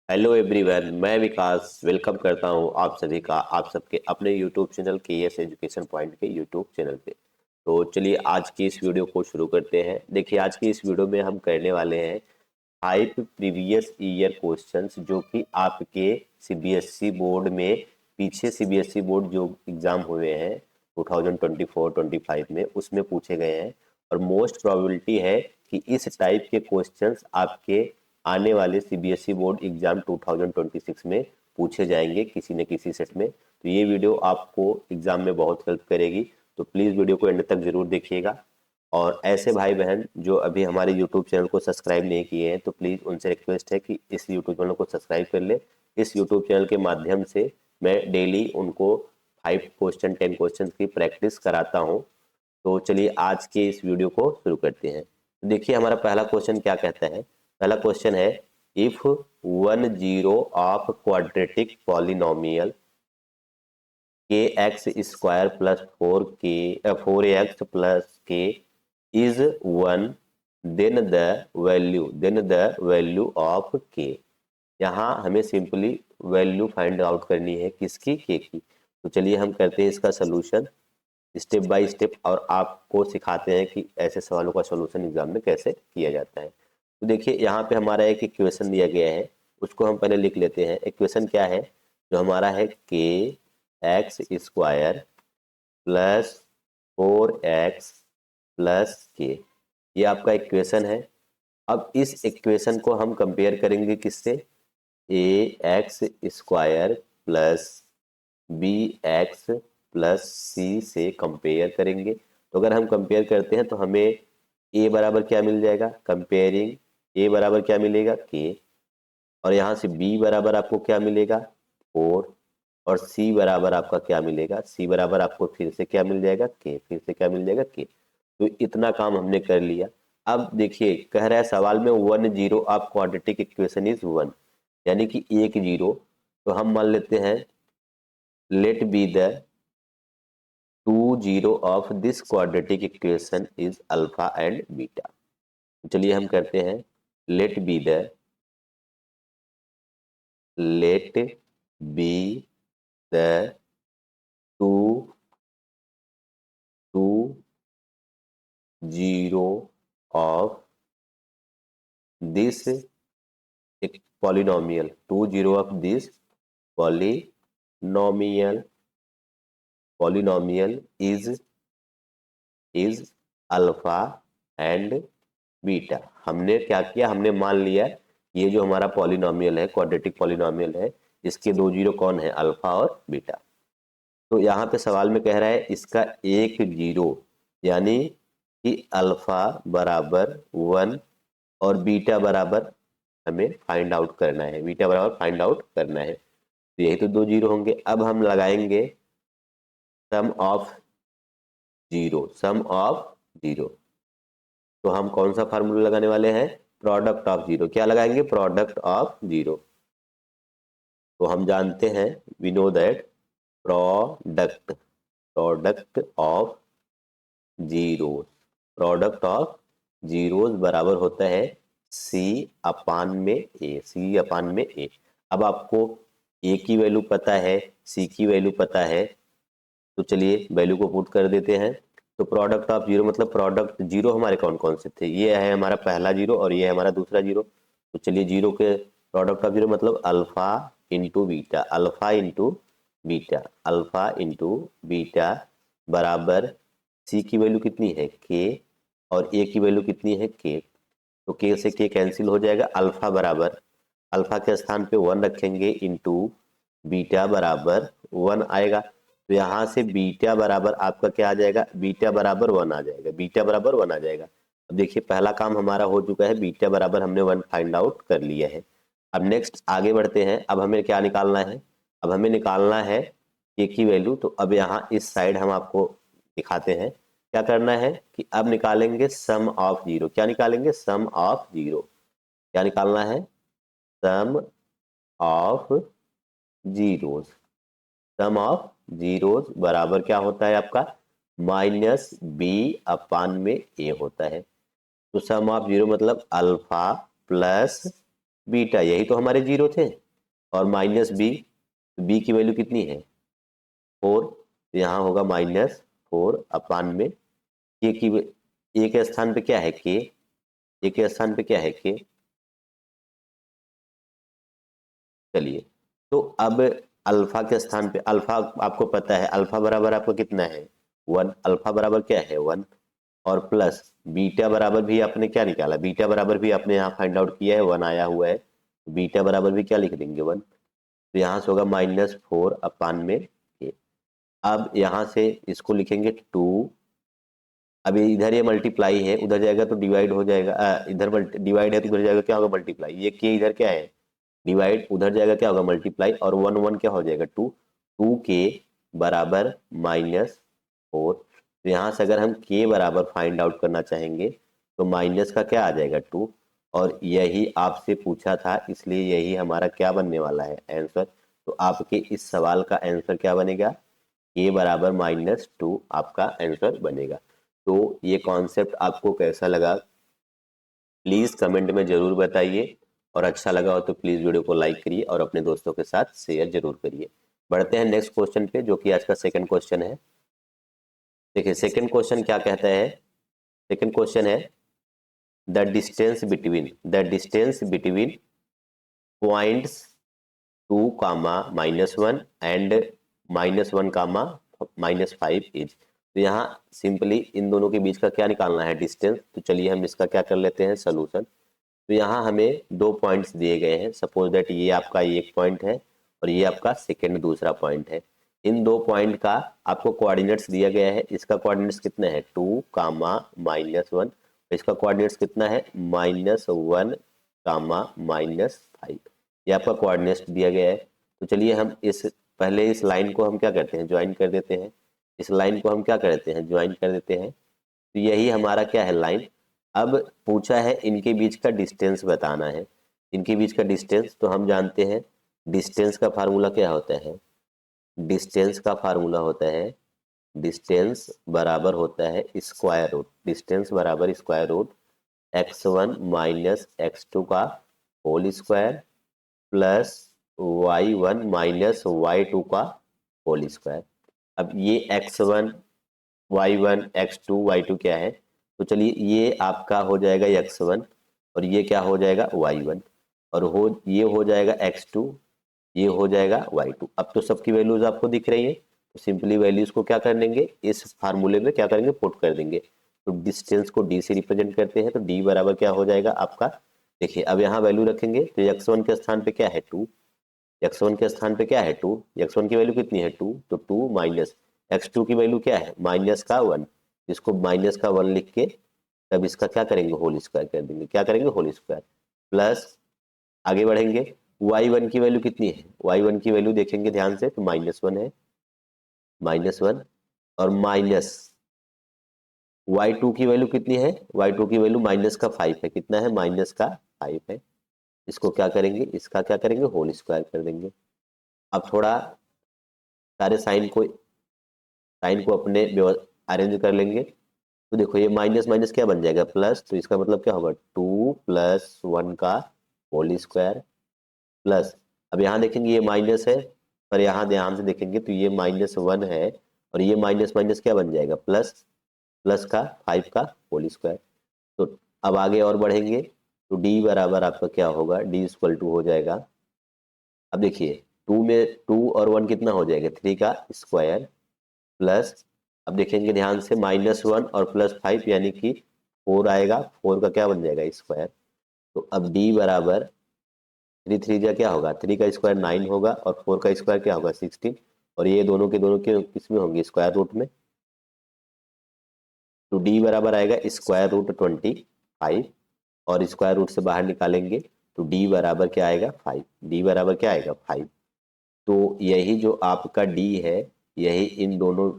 Hello everyone, मैं विकास welcome करता हूं आप सभी का आप सबके अपने YouTube channel KS education point के यूट्यूब चैनल पे। तो चलिए आज की इस वीडियो को शुरू करते हैं। देखिए आज की इस वीडियो में हम करने वाले हैं 5 प्रीवियस ईयर क्वेश्चंस जो कि आपके सीबीएसई बोर्ड में पीछे सीबीएसई बोर्ड जो एग्जाम हुए हैं 2024-25 में उसमें पूछे गए हैं। और मोस्ट प्रोबेबिलिटी है कि इस टाइप के क्वेश्चंस आपके आने वाले सीबीएसई बोर्ड एग्जाम 2026 में पूछे जाएंगे किसी न किसी सेट में। तो ये वीडियो आपको एग्जाम में बहुत हेल्प करेगी, तो प्लीज़ वीडियो को एंड तक जरूर देखिएगा। और ऐसे भाई बहन जो अभी हमारे यूट्यूब चैनल को सब्सक्राइब नहीं किए हैं तो प्लीज़ उनसे रिक्वेस्ट है कि इस यूट्यूब चैनल को सब्सक्राइब कर ले। इस यूट्यूब चैनल के माध्यम से मैं डेली उनको 5 क्वेश्चन 10 क्वेश्चन की प्रैक्टिस कराता हूँ। तो चलिए आज के इस वीडियो को शुरू करते हैं। तो देखिए हमारा पहला क्वेश्चन क्या कहता है। पहला क्वेश्चन है, if 1 of quadratic polynomial K X square plus 4x plus K is 1, then the value of K. यहाँ हमें सिंपली वैल्यू फाइंड आउट करनी है किसकी, के की। तो चलिए हम करते हैं इसका सोल्यूशन स्टेप बाय स्टेप और आपको सिखाते हैं कि ऐसे सवालों का सॉल्यूशन एग्जाम में कैसे किया जाता है। तो देखिए यहाँ पे हमारा एक इक्वेशन दिया गया है, उसको हम पहले लिख लेते हैं। इक्वेशन क्या है, जो हमारा है के X square plus 4x plus के, ये आपका इक्वेशन है। अब इस इक्वेशन को हम कंपेयर करेंगे किससे, A X square plus B X plus C से कंपेयर करेंगे। तो अगर हम कंपेयर करते हैं तो हमें ए बराबर क्या मिल जाएगा, कंपेयरिंग ए बराबर क्या मिलेगा, के। और यहाँ से बी बराबर आपको क्या मिलेगा, 4। और सी बराबर आपका क्या मिलेगा, सी बराबर आपको फिर से क्या मिल जाएगा, के। फिर से क्या मिल जाएगा, के। तो इतना काम हमने कर लिया। अब देखिए कह रहा है सवाल में 1 ऑफ क्वाड्रेटिक इक्वेशन इज 1, यानी कि एक जीरो। तो हम मान लेते हैं let be the 2 of this quadratic equation is alpha and beta. चलिए हम करते हैं let be the let be the two two zero of this एक polynomial, 2 of this polynomial polynomial is alpha and beta. हमने क्या किया, हमने मान लिया ये जो हमारा पॉलिनोमियल है क्वाड्रेटिक पॉलिनोमियल है, इसके 2 जीरो कौन है, अल्फा और बीटा। तो यहाँ पे सवाल में कह रहा है इसका एक जीरो, यानी कि अल्फा बराबर 1 और बीटा बराबर हमें फाइंड आउट करना है, बीटा बराबर फाइंड आउट करना है। तो यही तो 2 जीरो होंगे। अब हम लगाएंगे सम ऑफ जीरो। तो हम कौन सा फार्मूला लगाने वाले हैं, प्रोडक्ट ऑफ जीरो। क्या लगाएंगे, प्रोडक्ट ऑफ जीरो। तो हम जानते हैं we know that product of zeros product of zeros बराबर होता है सी अपान में ए, सी अपान में ए। अब आपको ए की वैल्यू पता है, सी की वैल्यू पता है, तो चलिए वैल्यू को पुट कर देते हैं। तो प्रोडक्ट ऑफ जीरो मतलब प्रोडक्ट जीरो हमारे कौन कौन से थे, ये है हमारा पहला जीरो और ये है हमारा दूसरा जीरो। तो चलिए जीरो के प्रोडक्ट ऑफ जीरो मतलब alpha into beta, alpha into beta, alpha into beta बराबर सी की वैल्यू कितनी है, के, और ए की वैल्यू कितनी है, के। तो के से के कैंसिल हो जाएगा। अल्फा बराबर, अल्फा के स्थान पे 1 रखेंगे इंटू बीटा बराबर 1 आएगा। तो यहाँ से बीटा बराबर आपका क्या आ जाएगा, बीटा बराबर 1 आ जाएगा, बीटा बराबर 1 आ जाएगा। अब देखिए पहला काम हमारा हो चुका है, बीटा बराबर हमने 1 फाइंड आउट कर लिया है। अब नेक्स्ट आगे बढ़ते हैं। अब हमें क्या निकालना है, अब हमें निकालना है के की वैल्यू। तो अब यहाँ इस साइड हम आपको दिखाते हैं क्या करना है कि अब निकालेंगे सम ऑफ जीरो। क्या निकालेंगे, सम ऑफ जीरो। क्या निकालना है, sum of zeros. Sum of zeros बराबर क्या होता है आपका, माइनस बी अपान में ए होता है। तो सम ऑफ जीरो मतलब अल्फा प्लस बीटा, यही तो हमारे जीरो थे, और माइनस बी, बी की वैल्यू कितनी है 4, तो यहाँ होगा -4 अपान में के की, ए के स्थान पे क्या है के, ए के स्थान पे क्या है के। चलिए, तो अब अल्फा के स्थान पे, अल्फा आपको पता है अल्फा बराबर आपका कितना है 1, अल्फा बराबर क्या है 1, और प्लस बीटा बराबर भी आपने क्या निकाला, बीटा बराबर भी आपने यहाँ फाइंड आउट किया है 1 आया हुआ है, बीटा बराबर भी क्या लिख देंगे 1, तो यहाँ से होगा -4 अपान में ए। अब यहाँ से इसको लिखेंगे 2, अभी इधर ये मल्टीप्लाई है, उधर जाएगा तो डिवाइड हो जाएगा, इधर डिवाइड है तो उधर जाएगा क्या होगा मल्टीप्लाई, ये के इधर क्या है डिवाइड, उधर जाएगा क्या होगा मल्टीप्लाई, और 1 1 क्या हो जाएगा 2, 2 के बराबर -4। तो यहाँ से अगर हम के बराबर फाइंड आउट करना चाहेंगे तो माइनस का क्या आ जाएगा 2, और यही आपसे पूछा था, इसलिए यही हमारा क्या बनने वाला है आंसर। तो आपके इस सवाल का आंसर क्या बनेगा, के बराबर -2 आपका आंसर बनेगा। तो ये कॉन्सेप्ट आपको कैसा लगा प्लीज़ कमेंट में ज़रूर बताइए, और अच्छा लगा हो तो प्लीज़ वीडियो को लाइक करिए और अपने दोस्तों के साथ शेयर जरूर करिए। बढ़ते हैं नेक्स्ट क्वेश्चन पे, जो कि आज का सेकंड क्वेश्चन है। देखिए सेकंड क्वेश्चन क्या कहता है, सेकंड क्वेश्चन है the distance between points 2, -1 and -1, -5 is. तो यहाँ सिंपली इन दोनों के बीच का क्या निकालना है डिस्टेंस। तो चलिए हम इसका क्या कर लेते हैं सोल्यूशन। तो यहाँ हमें 2 पॉइंट्स दिए गए हैं, सपोज दैट ये आपका एक पॉइंट है और ये आपका सेकेंड दूसरा पॉइंट है। इन 2 पॉइंट का आपको कोऑर्डिनेट्स दिया गया है, इसका कोऑर्डिनेट्स कितना है 2, -1, इसका कोऑर्डिनेट्स कितना है -1, -5, ये आपका कोऑर्डिनेट्स दिया गया है। तो चलिए हम पहले इस लाइन को हम क्या करते हैं ज्वाइन कर देते हैं, इस लाइन को हम क्या करते हैं ज्वाइन कर देते हैं। तो यही हमारा क्या है लाइन। अब पूछा है इनके बीच का डिस्टेंस बताना है, इनके बीच का डिस्टेंस। तो हम जानते हैं डिस्टेंस का फार्मूला क्या होता है, डिस्टेंस का फार्मूला होता है, डिस्टेंस बराबर होता है स्क्वायर रूट, डिस्टेंस बराबर स्क्वायर रूट x1 - x2 का whole square plus y1 - y2 का होल स्क्वायर। अब ये x1 y1 x2 y2 क्या है, तो चलिए ये आपका हो जाएगा x1 और ये क्या हो जाएगा y1, और ये हो जाएगा x2, ये हो जाएगा y2। अब तो सबकी वैल्यूज आपको दिख रही है, तो सिंपली वैल्यूज को क्या कर देंगे इस फार्मूले में क्या करेंगे पुट कर देंगे। तो डिस्टेंस को d से रिप्रेजेंट करते हैं, तो d बराबर क्या हो जाएगा आपका, देखिए अब यहाँ वैल्यू रखेंगे तो x1 के स्थान पे क्या है 2, x1 के स्थान पे क्या है 2, x1 की वैल्यू कितनी है 2, तो 2 माइनस x2 की वैल्यू क्या है माइनस का 1, इसको माइनस का 1 लिख के तब इसका क्या करेंगे होल स्क्वायर कर देंगे, क्या करेंगे होल स्क्वायर प्लस आगे बढ़ेंगे y1 की वैल्यू कितनी है, y1 की वैल्यू देखेंगे ध्यान से तो -1 है, -1 और माइनस y2 की वैल्यू कितनी है, y2 की वैल्यू -5 है, कितना है -5 है। इसको क्या करेंगे इसका क्या करेंगे होल स्क्वायर कर देंगे। अब थोड़ा सारे साइन को अपने अरेंज कर लेंगे। तो देखो ये माइनस माइनस क्या बन जाएगा प्लस, तो इसका मतलब क्या होगा 2 + 1 का होल स्क्वायर प्लस, अब यहाँ देखेंगे ये माइनस है पर यहाँ ध्यान से देखेंगे तो ये -1 है और ये माइनस माइनस क्या बन जाएगा प्लस, प्लस का 5 का होल स्क्वायर। तो अब आगे और बढ़ेंगे तो d बराबर आपका क्या होगा, d = हो जाएगा, अब देखिए 2 में 2 और 1 कितना हो जाएगा 3 का स्क्वायर प्लस, अब देखेंगे ध्यान से -1 और +5 यानी कि 4 आएगा, 4 का क्या बन जाएगा स्क्वायर। तो अब d बराबर 3 3 जा क्या होगा 3 का स्क्वायर 9 होगा और 4 का स्क्वायर क्या होगा 16, और ये दोनों के दोनों के किस में होंगे स्क्वायर रूट में। तो d बराबर आएगा √25 और स्क्वायर रूट से बाहर निकालेंगे तो d बराबर क्या आएगा 5, d बराबर क्या आएगा 5। तो यही जो आपका d है यही इन दोनों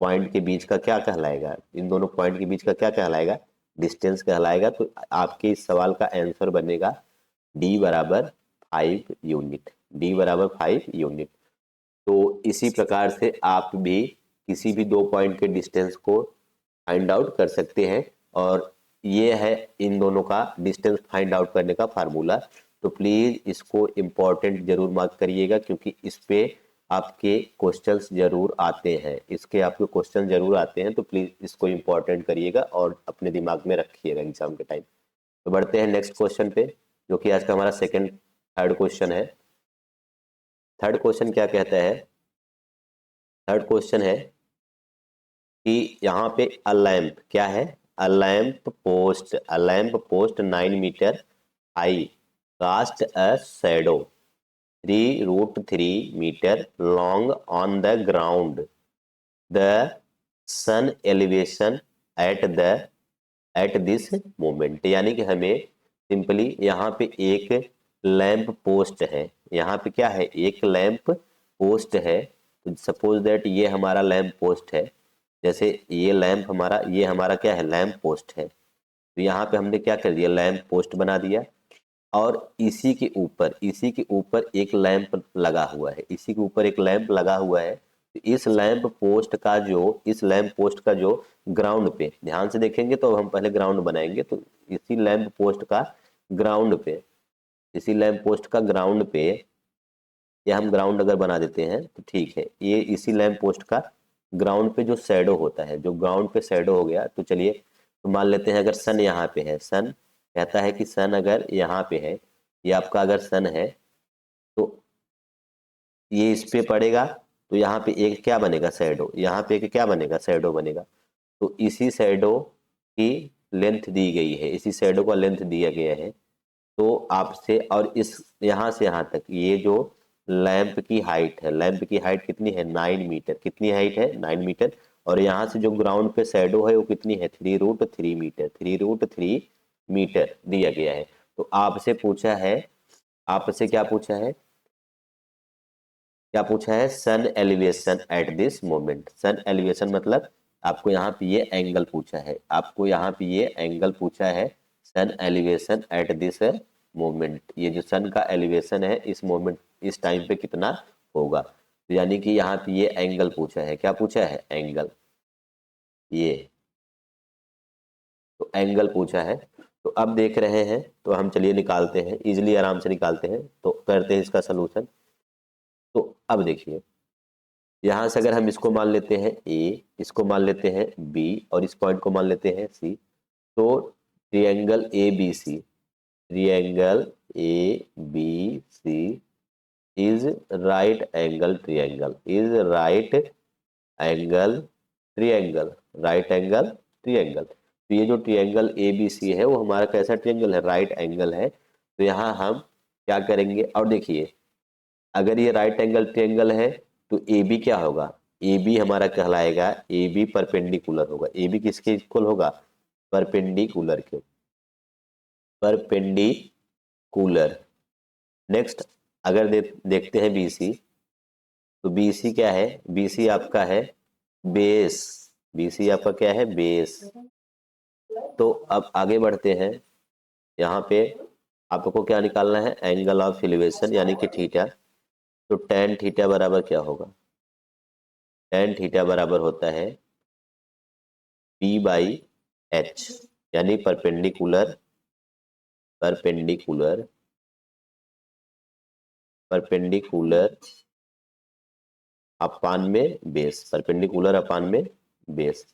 पॉइंट के बीच का क्या कहलाएगा, इन दोनों पॉइंट के बीच का क्या कहलाएगा डिस्टेंस कहलाएगा। तो आपके इस सवाल का आंसर बनेगा d बराबर 5 यूनिट, d बराबर 5 यूनिट। तो इसी प्रकार से आप भी किसी भी 2 पॉइंट के डिस्टेंस को फाइंड आउट कर सकते हैं, और ये है इन दोनों का डिस्टेंस फाइंड आउट करने का फार्मूला। तो प्लीज़ इसको इम्पोर्टेंट जरूर मार्क करिएगा, क्योंकि इस पे आपके क्वेश्चंस जरूर आते हैं, इसके आपके क्वेश्चन जरूर आते हैं। तो प्लीज़ इसको इम्पोर्टेंट करिएगा और अपने दिमाग में रखिएगा एग्जाम के टाइम। तो बढ़ते हैं नेक्स्ट क्वेश्चन पे, जो कि आज का हमारा थर्ड क्वेश्चन है। थर्ड क्वेश्चन क्या कहता है? थर्ड क्वेश्चन है कि यहाँ पे अ लैम्प क्या है? A lamp post 9 metre high cast a shadow 3√3 metre long on the ground. The sun elevation at this moment. यानी कि हमें सिंपली यहाँ पे एक लैंप पोस्ट है, यहाँ पे क्या है? एक लैंप पोस्ट है। तो सपोज दैट ये हमारा लैंप पोस्ट है, जैसे ये लैंप हमारा, ये हमारा क्या है? लैंप पोस्ट है। तो यहाँ पे हमने क्या कर दिया? लैंप पोस्ट बना दिया, और इसी के ऊपर एक लैंप लगा हुआ है, इसी के ऊपर एक लैंप लगा हुआ है। तो इस लैंप पोस्ट का जो ग्राउंड पे, ध्यान से देखेंगे तो हम पहले ग्राउंड बनाएंगे, तो इसी लैंप पोस्ट का ग्राउंड पे, इसी लैंप पोस्ट का ग्राउंड पे, या हम ग्राउंड अगर बना देते हैं तो ठीक है, ये इसी लैंप पोस्ट का ग्राउंड पे जो शैडो होता है, जो ग्राउंड पे शैडो हो गया, तो चलिए तो मान लेते हैं अगर सन यहाँ पे है, सन कहता है कि सन अगर यहाँ पे है, ये आपका अगर सन है, तो ये इस पे पड़ेगा, तो यहाँ पे एक क्या बनेगा? शैडो। यहाँ पे एक क्या बनेगा? शैडो बनेगा। तो इसी शैडो की लेंथ दी गई है, इसी शैडो का लेंथ दिया गया है। तो आपसे, और इस यहाँ से यहाँ तक ये जो लैंप की हाइट है, लैंप की हाइट कितनी है? 9 मीटर। कितनी हाइट है? 9 मीटर। और यहाँ से जो ग्राउंड पे शैडो है वो कितनी है? 3√3 मीटर। 3√3 मीटर दिया गया है। तो आपसे पूछा है, आपसे क्या पूछा है? क्या पूछा है? Sun elevation at this moment. Sun elevation मतलब आपको यहाँ पे ये एंगल पूछा है, आपको यहाँ पे ये एंगल पूछा है, sun elevation at this moment. ये जो सन का एलिवेशन है इस मोमेंट, इस टाइम पे कितना होगा? तो यानी कि यहाँ पे ये एंगल पूछा है। क्या पूछा है? एंगल। ये तो एंगल पूछा है। तो अब देख रहे हैं, तो हम चलिए निकालते हैं, इजिली आराम से निकालते हैं। तो करते हैं इसका सलूशन। तो अब देखिए, यहाँ से अगर हम इसको मान लेते हैं ए, इसको मान लेते हैं बी, और इस पॉइंट को मान लेते हैं सी, तो triangle A B C, triangle A B C is right angle triangle, is right angle triangle, right angle triangle. तो ये जो ट्रिएंगल ए बी सी है वो हमारा कैसा ट्रिएंगल है? राइट एंगल है। तो यहाँ हम क्या करेंगे? और देखिए, अगर ये राइट एंगल ट्रायंगल है तो ए बी क्या होगा? ए बी हमारा कहलाएगा, ए बी परपेंडिकुलर होगा। ए बी किसके इक्वल होगा? परपेंडिकुलर के, परपेंडिकुलर। नेक्स्ट अगर देखते हैं बी सी, तो बी सी क्या है? बी सी आपका है बेस, बी सी आपका क्या है? बेस। तो अब आगे बढ़ते हैं, यहाँ पे आपको क्या निकालना है? एंगल ऑफ एलिवेशन यानी कि थीटा। तो टेन थीटा बराबर क्या होगा? टेन थीटा बराबर होता है P/H, यानी परपेंडिकुलर, परपेंडिकुलर, परपेंडिकुलर अपान में बेस, परपेंडिकुलर अपान में बेस।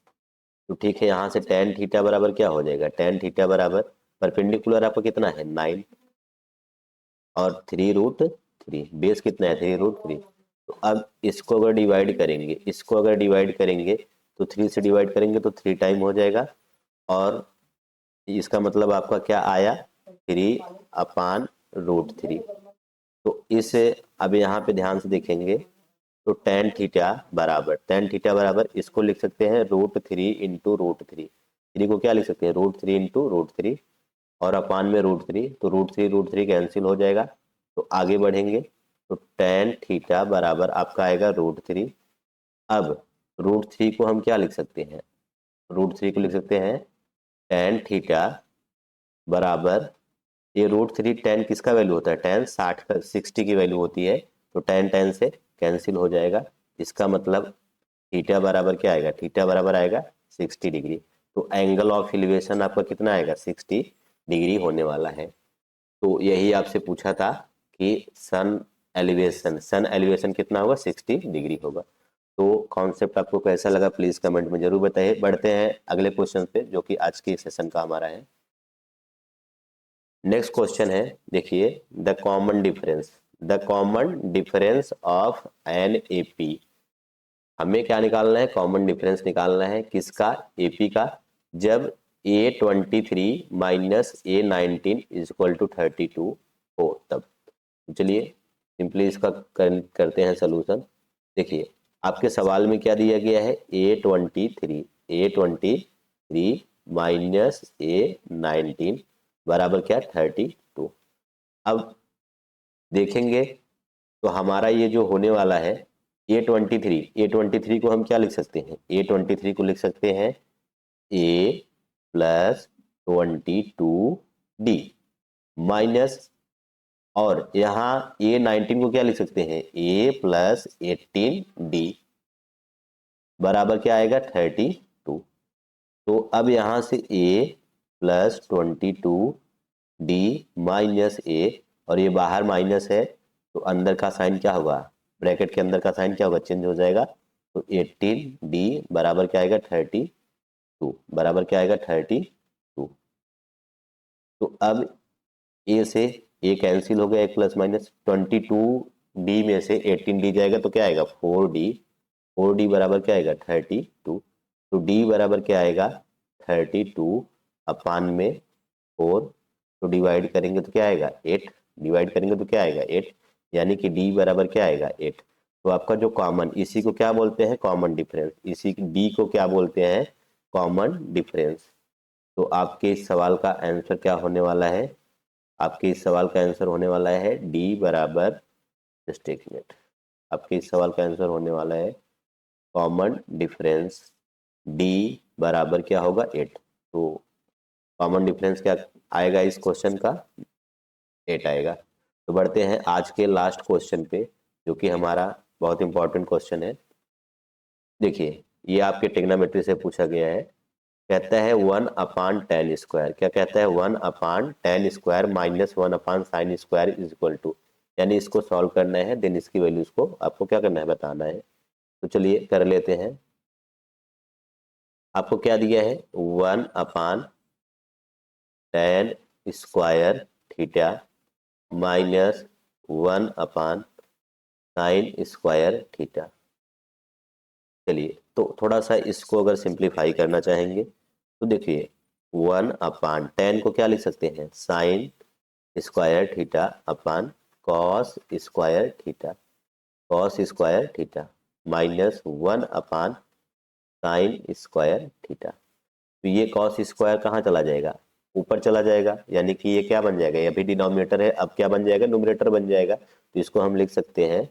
तो ठीक है, यहाँ से टेन थीटा बराबर क्या हो जाएगा? टेन थीटा बराबर परपेंडिकुलर आपका कितना है? 9, और 3√3, बेस कितना है? 3√3। तो अब इसको अगर डिवाइड करेंगे, इसको अगर डिवाइड करेंगे, तो 3 से डिवाइड करेंगे तो 3 टाइम हो जाएगा, और इसका मतलब आपका क्या आया? 3/√3। तो इस, अब यहाँ पे ध्यान से देखेंगे, तो टेन थीटा बराबर, टेन थीटा बराबर इसको लिख सकते हैं √3 इंटू √3। थ्री को क्या लिख सकते हैं? √3 इंटू √3, और अपान में √3। तो √3 कैंसिल हो जाएगा। तो आगे बढ़ेंगे, तो टेन थीटा बराबर आपका आएगा √3। अब √3 को हम क्या लिख सकते हैं? √3 को लिख सकते हैं टेन थीटा बराबर, ये √3 टेन किसका वैल्यू होता है? टेन 60 का, 60 की वैल्यू होती है। तो टेन टेन से कैंसिल हो जाएगा। इसका मतलब थीटा बराबर क्या आएगा? थीटा बराबर आएगा 60 डिग्री। तो एंगल ऑफ एलिवेशन आपका कितना आएगा? 60 डिग्री होने वाला है। तो यही आपसे पूछा था कि सन एलिवेशन कितना होगा, 60 डिग्री होगा। तो कॉन्सेप्ट आपको कैसा लगा प्लीज कमेंट में जरूर बताइए। बढ़ते हैं अगले क्वेश्चन पे जो कि आज के सेशन का हमारा है। नेक्स्ट क्वेश्चन है, देखिए, the common difference of an AP. हमें क्या निकालना है, कॉमन डिफरेंस निकालना है किसका, एपी का, जब A23 minus A19 is equal to 32 हो तब। चलिए सिंपली इसका करते हैं सोल्यूशन। देखिए आपके सवाल में क्या दिया गया है, A23 माइनस A19 बराबर क्या, 32। अब देखेंगे तो हमारा ये जो होने वाला है A23 को हम क्या लिख सकते हैं, A23 को लिख सकते हैं A+22D माइनस, और यहाँ A19 को क्या लिख सकते हैं, A+18D बराबर क्या आएगा, 32। तो अब यहाँ से A+22D माइनस A, और ये बाहर माइनस है तो अंदर का साइन क्या होगा, ब्रैकेट के अंदर का साइन क्या होगा, चेंज हो जाएगा। तो 18D बराबर क्या आएगा, 32 बराबर क्या आएगा, 32। तो अब ए से ए कैंसिल हो गया, एक प्लस माइनस, 22D में से 18D जाएगा तो क्या आएगा, 4D बराबर क्या आएगा, 32। तो D बराबर क्या आएगा, 32 अपान में 4, तो डिवाइड करेंगे तो क्या आएगा, 8, डिवाइड करेंगे तो क्या आएगा, 8, यानी कि D बराबर क्या आएगा, 8। तो आपका जो कॉमन, इसी को क्या बोलते हैं, कॉमन डिफरेंस, इसी D को क्या बोलते हैं, कॉमन डिफरेंस। तो आपके इस सवाल का आंसर क्या होने वाला है, आपके इस सवाल का आंसर होने वाला है D बराबर, जस्ट एक मिनट, आपके इस सवाल का आंसर होने वाला है कॉमन डिफरेंस D बराबर क्या होगा, 8। तो कॉमन डिफरेंस क्या आएगा इस क्वेश्चन का, 8 आएगा। तो बढ़ते हैं आज के लास्ट क्वेश्चन पे जो कि हमारा बहुत इंपॉर्टेंट क्वेश्चन है। देखिए ये आपके ट्रिग्नोमेट्री से पूछा गया है, कहता है 1/tan², क्या कहता है, 1/tan² minus 1/sin² is equal to, यानी इसको सॉल्व करना है, देन इसकी वैल्यूज को आपको क्या करना है, बताना है। तो चलिए कर लेते हैं। आपको क्या दिया है, 1/tan² माइनस 1/sin²। चलिए तो थोड़ा सा इसको अगर सिंप्लीफाई करना चाहेंगे तो देखिए 1/tan को क्या लिख सकते हैं, sin² अपान cos² माइनस 1/sin²। तो ये cos² कहाँ चला जाएगा, ऊपर चला जाएगा, यानी कि ये क्या बन जाएगा, ये भी डिनोमिनेटर है, अब क्या बन जाएगा, न्यूमरेटर बन जाएगा। तो इसको हम लिख सकते हैं,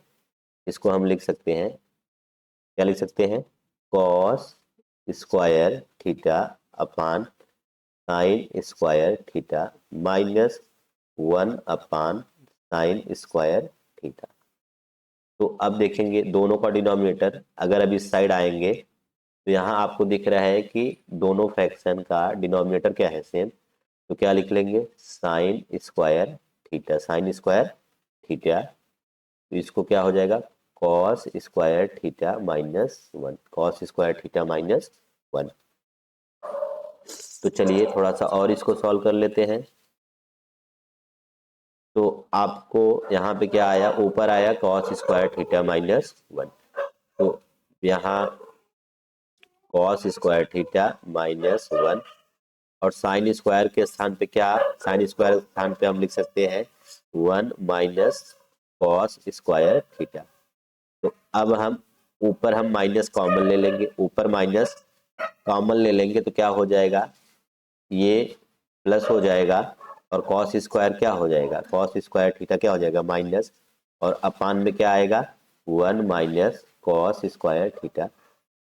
इसको हम लिख सकते हैं, क्या लिख सकते हैं, cos² अपान sin² माइनस 1/sin²। तो अब देखेंगे दोनों का डिनोमिनेटर, अगर अब इस साइड आएंगे तो यहाँ आपको दिख रहा है कि दोनों फ्रैक्शन का डिनोमिनेटर क्या है, सेम। तो क्या लिख लेंगे, sin²। तो इसको क्या हो जाएगा, cos² माइनस 1, cos² माइनस 1। तो चलिए थोड़ा सा और इसको सॉल्व कर लेते हैं। तो आपको यहाँ पे क्या आया, ऊपर आया cos² माइनस 1, तो यहाँ cos² माइनस 1, और sin² के स्थान पे क्या, sin² के स्थान पे हम लिख सकते हैं 1 माइनस cos²। तो अब हम ऊपर हम माइनस कॉमन ले लेंगे, ऊपर माइनस कॉमन ले लेंगे तो क्या हो जाएगा, ये प्लस हो जाएगा, और cos² क्या हो जाएगा, cos² क्या हो जाएगा, माइनस, और अपान में क्या आएगा, 1 माइनस cos²।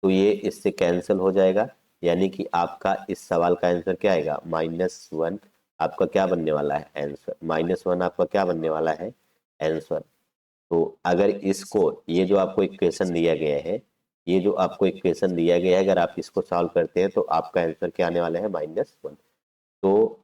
तो ये इससे कैंसिल हो जाएगा, यानी कि आपका इस सवाल का आंसर क्या आएगा, -1 आपका क्या बनने वाला है, आंसर -1 आपका क्या बनने वाला है, आंसर। तो अगर इसको, ये जो आपको इक्वेशन दिया गया है, ये जो आपको इक्वेशन दिया गया है, अगर आप इसको सॉल्व करते हैं तो आपका आंसर क्या आने वाला है, -1। तो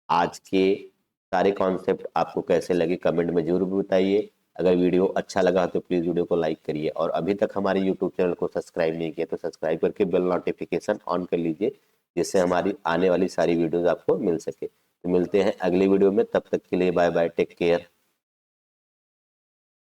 आज के सारे कॉन्सेप्ट आपको कैसे लगे कमेंट में जरूर बताइए। अगर वीडियो अच्छा लगा तो प्लीज़ वीडियो को लाइक करिए, और अभी तक हमारे यूट्यूब चैनल को सब्सक्राइब नहीं किया तो सब्सक्राइब करके बेल नोटिफिकेशन ऑन कर लीजिए, जिससे हमारी आने वाली सारी वीडियोस आपको मिल सके। तो मिलते हैं अगली वीडियो में, तब तक के लिए बाय बाय, टेक केयर।